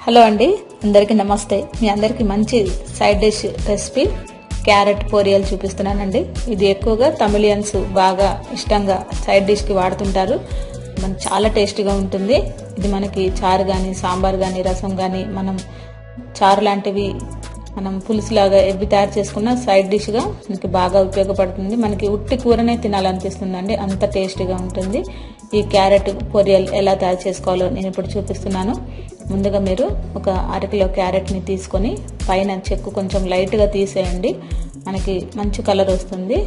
Hello అండి, అందరికీ నమస్తే. మీ అందరికీ మంచి సైడ్ డిష్ రెసిపీ క్యారెట్ పోరియల్ చూపిస్తున్నానండి. ఇది ఎక్కువగా తమిళియన్స్ బాగా ఇష్టంగా సైడ్ డిష్కి వాడుతుంటారు. మనకి చాలా టేస్టీగా ఉంటుంది. ఇది మనకి చారు కానీ, సాంబార్ కానీ, రసం కానీ, మనం చారు లాంటివి మనం పులుసులాగా ఎవ్వి తయారు చేసుకున్న సైడ్ డిష్గా మనకి బాగా ఉపయోగపడుతుంది. మనకి ఉట్టి కూరనే తినాలనిపిస్తుందండి, అంత టేస్టీగా ఉంటుంది. ఈ క్యారెట్ పొరియల్ ఎలా తయారు చేసుకోవాలో నేను ఇప్పుడు చూపిస్తున్నాను. ముందుగా మీరు ఒక అరకిలో క్యారెట్ని తీసుకొని పైన చెక్కు కొంచెం లైట్గా తీసేయండి. మనకి మంచి కలర్ వస్తుంది,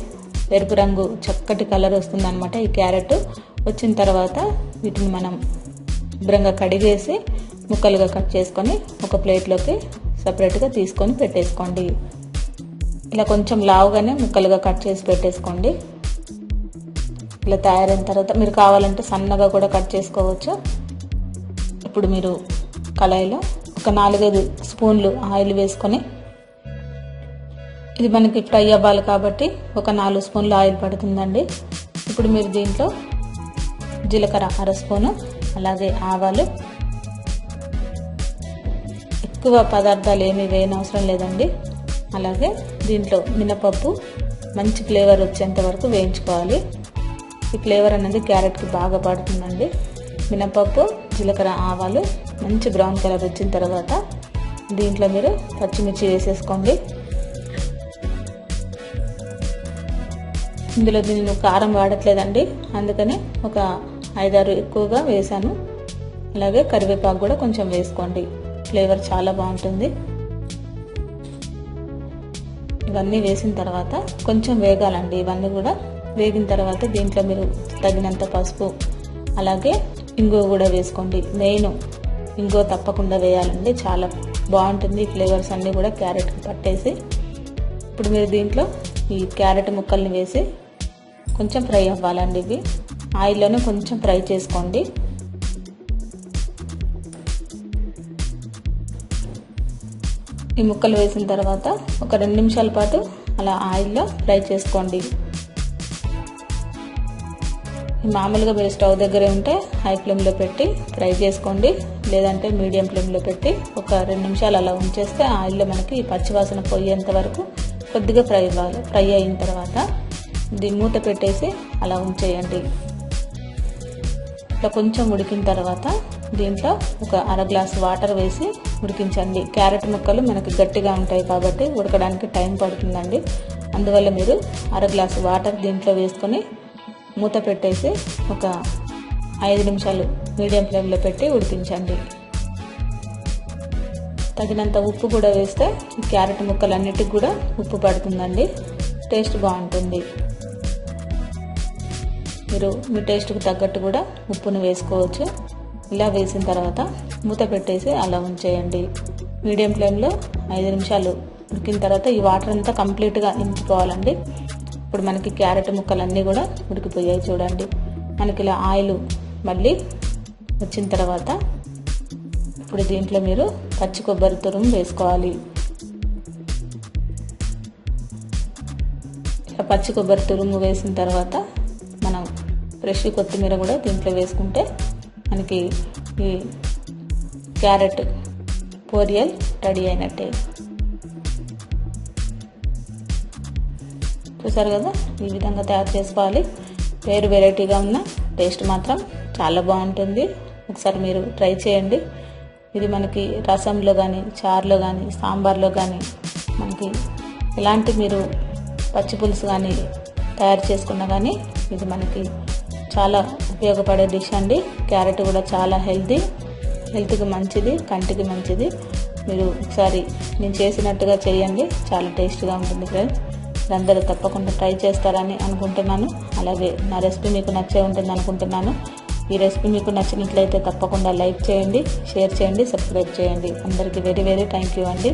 ఎరుపు రంగు చక్కటి కలర్ వస్తుంది అనమాట. ఈ క్యారెట్ వచ్చిన తర్వాత వీటిని మనం శుభ్రంగా కడిగేసి ముక్కలుగా కట్ చేసుకొని ఒక ప్లేట్లోకి సపరేట్గా తీసుకొని పెట్టేసుకోండి. ఇలా కొంచెం లావుగానే ముక్కలుగా కట్ చేసి పెట్టేసుకోండి. ఇలా తయారైన తర్వాత మీరు కావాలంటే సన్నగా కూడా కట్ చేసుకోవచ్చు. ఇప్పుడు మీరు కళాయిలో ఒక 4-5 స్పూన్లు ఆయిల్ వేసుకొని, ఇది మనకి ఫ్రై అవ్వాలి కాబట్టి ఒక 4 స్పూన్లు ఆయిల్ పడుతుందండి. ఇప్పుడు మీరు దీంట్లో జీలకర్ర 1/2 స్పూను, అలాగే ఆవాలు, ఎక్కువ పదార్థాలు ఏమీ వేయనవసరం లేదండి. అలాగే దీంట్లో మినపప్పు మంచి ఫ్లేవర్ వచ్చేంత వరకు వేయించుకోవాలి. ఈ ఫ్లేవర్ అనేది క్యారెట్కి బాగా పడుతుందండి. మినపప్పు, జీలకర్ర, ఆవాలు మంచి బ్రౌన్ కలర్ వచ్చిన తర్వాత దీంట్లో మీరు పచ్చిమిర్చి వేసేసుకోండి. ఇందులో నేను కారం వాడట్లేదండి, అందుకని ఒక 5-6 ఎక్కువగా వేసాను. అలాగే కరివేపాకు కూడా కొంచెం వేసుకోండి, ఫ్లేవర్ చాలా బాగుంటుంది. ఇవన్నీ వేసిన తర్వాత కొంచెం వేగాలండి. ఇవన్నీ కూడా వేగిన తర్వాత దీంట్లో మీరు తగినంత పసుపు, అలాగే ఇంగువ కూడా వేసుకోండి. మెయిన్ ఇంగువ తప్పకుండా వేయాలండి, చాలా బాగుంటుంది. ఫ్లేవర్స్ అన్నీ కూడా క్యారెట్కి పట్టేసి ఇప్పుడు మీరు దీంట్లో ఈ క్యారెట్ ముక్కల్ని వేసి కొంచెం ఫ్రై అవ్వాలండి. ఇవి ఆయిల్లోనే కొంచెం ఫ్రై చేసుకోండి. ఈ ముక్కలు వేసిన తర్వాత ఒక 2 నిమిషాల పాటు అలా ఆయిల్లో ఫ్రై చేసుకోండి. మామూలుగా మీరు స్టవ్ దగ్గరే ఉంటే హై ఫ్లేమ్లో పెట్టి ఫ్రై చేసుకోండి, లేదంటే మీడియం ఫ్లేమ్లో పెట్టి ఒక 2 నిమిషాలు అలా ఉంచేస్తే ఆయిల్లో మనకి ఈ పచ్చివాసన పోయేంత వరకు కొద్దిగా ఫ్రై అవ్వాలి. ఫ్రై అయిన తర్వాత దీన్ని మూత పెట్టేసి అలా ఉంచేయండి. ఇట్లా కొంచెం ఉడికిన తర్వాత దీంట్లో ఒక 1/2 గ్లాసు వాటర్ వేసి ఉడికించండి. క్యారెట్ ముక్కలు మనకి గట్టిగా ఉంటాయి కాబట్టి ఉడకడానికి టైం పడుతుందండి. అందువల్ల మీరు 1/2 గ్లాసు వాటర్ దీంట్లో వేసుకొని మూత పెట్టేసి ఒక 5 నిమిషాలు మీడియం ఫ్లేమ్లో పెట్టి ఉడికించండి. తగినంత ఉప్పు కూడా వేస్తే ఈ క్యారెట్ ముక్కలన్నిటికి కూడా ఉప్పు పడుతుందండి, టేస్ట్ బాగుంటుంది. మీరు మీ టేస్ట్కి తగ్గట్టు కూడా ఉప్పును వేసుకోవచ్చు. ఇలా వేసిన తర్వాత మూత పెట్టేసి అలా ఉంచేయండి. మీడియం ఫ్లేమ్లో 5 నిమిషాలు ఉడికిన తర్వాత ఈ వాటర్ అంతా కంప్లీట్గా ఇంకిపోవాలండి. ఇప్పుడు మనకి క్యారెట్ ముక్కలన్నీ కూడా ఉడికిపోయాయి చూడండి. మనకి ఇలా ఆయిల్ మళ్ళీ వచ్చిన తర్వాత ఇప్పుడు దీంట్లో మీరు పచ్చి కొబ్బరి తురుము వేసుకోవాలి. ఇలా పచ్చి కొబ్బరి తురుము వేసిన తర్వాత మనం ఫ్రెష్ కొత్తిమీర కూడా దీంట్లో వేసుకుంటే మనకి ఈ క్యారెట్ పోరియల్ రెడీ అయినట్టే. చూసారు కదా, ఈ విధంగా తయారు చేసుకోవాలి. వేరు వెరైటీగా ఉన్న టేస్ట్ మాత్రం చాలా బాగుంటుంది. ఒకసారి మీరు ట్రై చేయండి. ఇది మనకి రసంలో కానీ, చారులో కానీ, సాంబార్లో కానీ, మనకి ఎలాంటి మీరు పచ్చి పులుసు కానీ తయారు చేసుకున్నా కానీ ఇది మనకి చాలా ఉపయోగపడే డిష్ అండి. క్యారెట్ కూడా చాలా హెల్త్కి మంచిది, కంటికి మంచిది. మీరు ఒకసారి నేను చేసినట్టుగా చేయండి, చాలా టేస్ట్గా ఉంటుంది ఫ్రెండ్స్. అందరూ తప్పకుండా ట్రై చేస్తారని అనుకుంటున్నాను. అలాగే నా రెసిపీ మీకు నచ్చే ఉంటుంది అనుకుంటున్నాను. ఈ రెసిపీ మీకు నచ్చినట్లయితే తప్పకుండా లైక్ చేయండి, షేర్ చేయండి, సబ్స్క్రైబ్ చేయండి. అందరికీ వెరీ థ్యాంక్ యూ అండి.